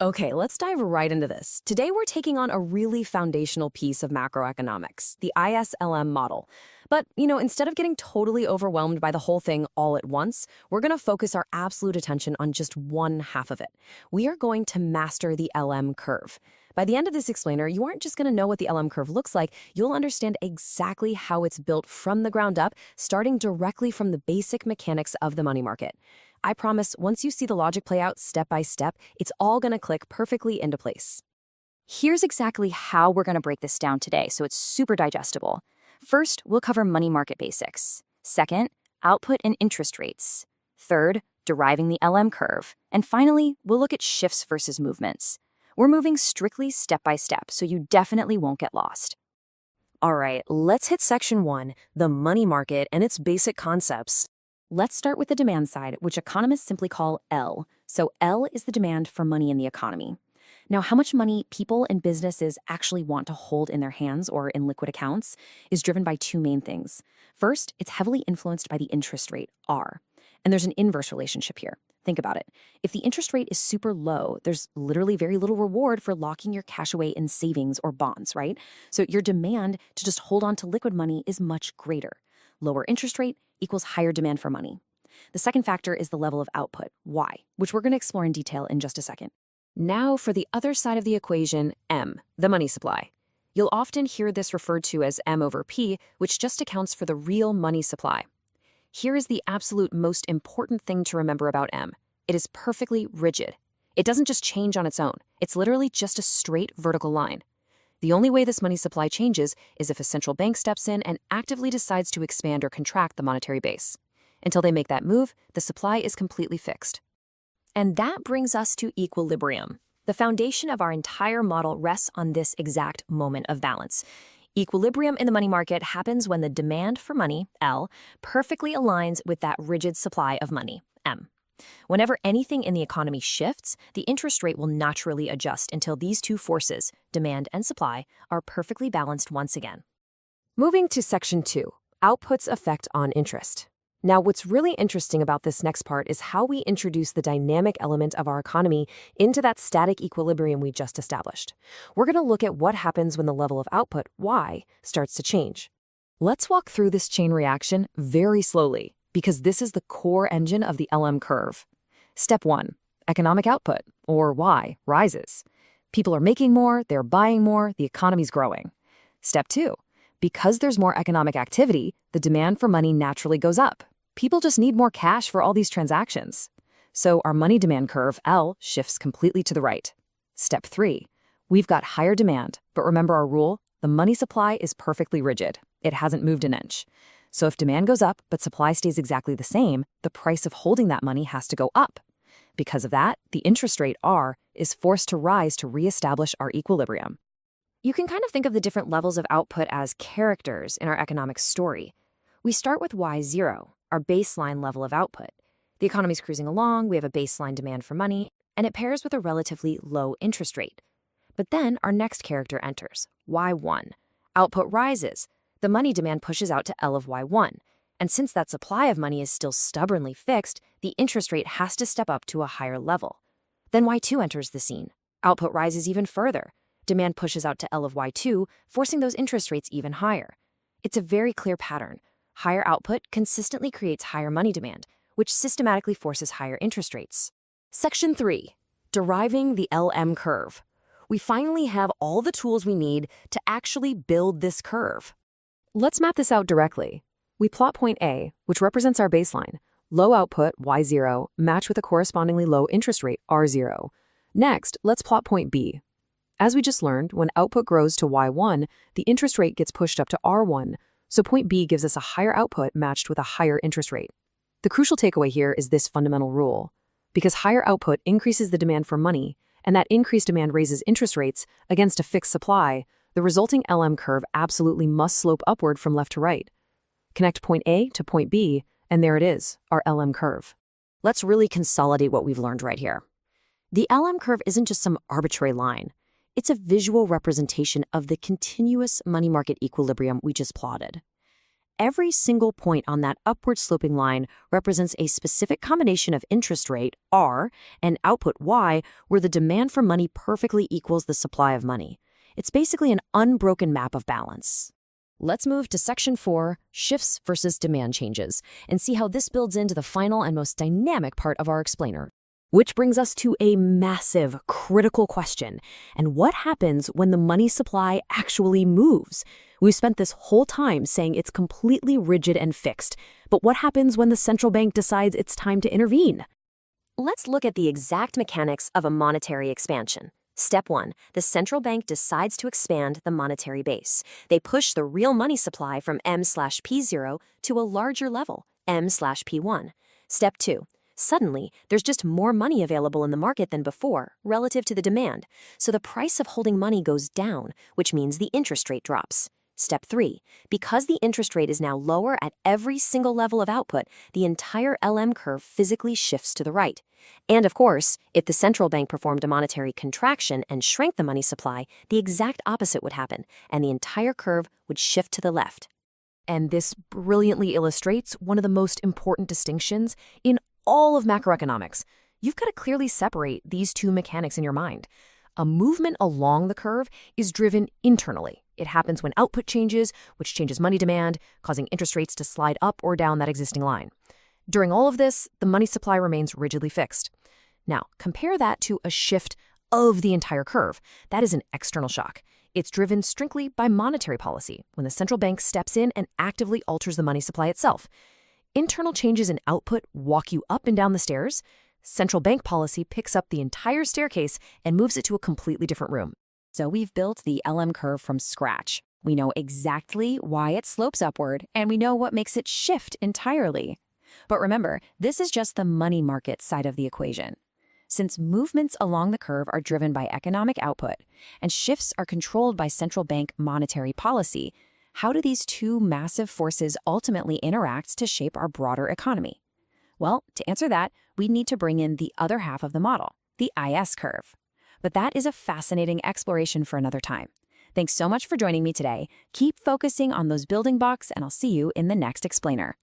Okay, let's dive right into this. Today, we're taking on a really foundational piece of macroeconomics, the ISLM model. But, instead of getting totally overwhelmed by the whole thing all at once, we're going to focus our absolute attention on just one half of it. We are going to master the LM curve. By the end of this explainer, you aren't just going to know what the LM curve looks like, you'll understand exactly how it's built from the ground up, starting directly from the basic mechanics of the money market. I promise, once you see the logic play out step by step, it's all going to click perfectly into place. Here's exactly how we're going to break this down today so it's super digestible. First, we'll cover money market basics. Second, output and interest rates. Third, deriving the LM curve. And finally, we'll look at shifts versus movements. We're moving strictly step by step, so you definitely won't get lost. All right, let's hit section 1, the money market and its basic concepts. Let's start with the demand side, which economists simply call L. So L is the demand for money in the economy. Now, how much money people and businesses actually want to hold in their hands or in liquid accounts is driven by two main things. First, it's heavily influenced by the interest rate, R. And there's an inverse relationship here. Think about it. If the interest rate is super low, there's literally very little reward for locking your cash away in savings or bonds, right? So your demand to just hold on to liquid money is much greater. Lower interest rate equals higher demand for money. The second factor is the level of output, Y, which we're going to explore in detail in just a second. Now for the other side of the equation, M, the money supply. You'll often hear this referred to as M over P, which just accounts for the real money supply. Here is the absolute most important thing to remember about M. It is perfectly rigid. It doesn't just change on its own. It's literally just a straight vertical line. The only way this money supply changes is if a central bank steps in and actively decides to expand or contract the monetary base. Until they make that move, the supply is completely fixed. And that brings us to equilibrium. The foundation of our entire model rests on this exact moment of balance. Equilibrium in the money market happens when the demand for money, L, perfectly aligns with that rigid supply of money, M. Whenever anything in the economy shifts, the interest rate will naturally adjust until these two forces, demand and supply, are perfectly balanced once again. Moving to section 2, output's effect on interest. Now, what's really interesting about this next part is how we introduce the dynamic element of our economy into that static equilibrium we just established. We're going to look at what happens when the level of output, Y, starts to change. Let's walk through this chain reaction very slowly, because this is the core engine of the LM curve. Step 1, economic output, or Y, rises. People are making more, they're buying more, the economy's growing. Step 2, because there's more economic activity, the demand for money naturally goes up. People just need more cash for all these transactions. So our money demand curve, L, shifts completely to the right. Step 3, we've got higher demand, but remember our rule, the money supply is perfectly rigid. It hasn't moved an inch. So if demand goes up, but supply stays exactly the same, the price of holding that money has to go up. Because of that, the interest rate, R, is forced to rise to reestablish our equilibrium. You can kind of think of the different levels of output as characters in our economic story. We start with Y0, our baseline level of output. The economy's cruising along, we have a baseline demand for money, and it pairs with a relatively low interest rate. But then our next character enters, Y1. Output rises. The money demand pushes out to L of Y1. And since that supply of money is still stubbornly fixed, the interest rate has to step up to a higher level. Then Y2 enters the scene. Output rises even further. Demand pushes out to L of Y2, forcing those interest rates even higher. It's a very clear pattern. Higher output consistently creates higher money demand, which systematically forces higher interest rates. Section 3, deriving the LM curve. We finally have all the tools we need to actually build this curve. Let's map this out directly. We plot point A, which represents our baseline. Low output, Y0, matched with a correspondingly low interest rate, R0. Next, let's plot point B. As we just learned, when output grows to Y1, the interest rate gets pushed up to R1, so point B gives us a higher output matched with a higher interest rate. The crucial takeaway here is this fundamental rule. Because higher output increases the demand for money, and that increased demand raises interest rates against a fixed supply, the resulting LM curve absolutely must slope upward from left to right. Connect point A to point B, and there it is, our LM curve. Let's really consolidate what we've learned right here. The LM curve isn't just some arbitrary line. It's a visual representation of the continuous money market equilibrium we just plotted. every single point on that upward sloping line represents a specific combination of interest rate, R, and output, Y, where the demand for money perfectly equals the supply of money. It's basically an unbroken map of balance. Let's move to Section 4, Shifts versus Demand Changes, and see how this builds into the final and most dynamic part of our explainer. Which brings us to a massive, critical question. And what happens when the money supply actually moves? We've spent this whole time saying it's completely rigid and fixed. But what happens when the central bank decides it's time to intervene? Let's look at the exact mechanics of a monetary expansion. Step 1. The central bank decides to expand the monetary base. They push the real money supply from M/P0 to a larger level, M/P1. Step 2. Suddenly, there's just more money available in the market than before, relative to the demand. So the price of holding money goes down, which means the interest rate drops. Step 3. Because the interest rate is now lower at every single level of output, the entire LM curve physically shifts to the right. And of course, if the central bank performed a monetary contraction and shrank the money supply, the exact opposite would happen, and the entire curve would shift to the left. And this brilliantly illustrates one of the most important distinctions in all of macroeconomics. You've got to clearly separate these two mechanics in your mind. A movement along the curve is driven internally. It happens when output changes, which changes money demand, causing interest rates to slide up or down that existing line. During all of this, the money supply remains rigidly fixed. Now, compare that to a shift of the entire curve. That is an external shock. It's driven strictly by monetary policy, when the central bank steps in and actively alters the money supply itself. Internal changes in output walk you up and down the stairs. Central bank policy picks up the entire staircase and moves it to a completely different room. So we've built the LM curve from scratch. We know exactly why it slopes upward, and we know what makes it shift entirely. But remember, this is just the money market side of the equation. Since movements along the curve are driven by economic output, and shifts are controlled by central bank monetary policy, how do these two massive forces ultimately interact to shape our broader economy? Well, to answer that, we need to bring in the other half of the model, the IS curve. But that is a fascinating exploration for another time. Thanks so much for joining me today. Keep focusing on those building blocks, and I'll see you in the next explainer.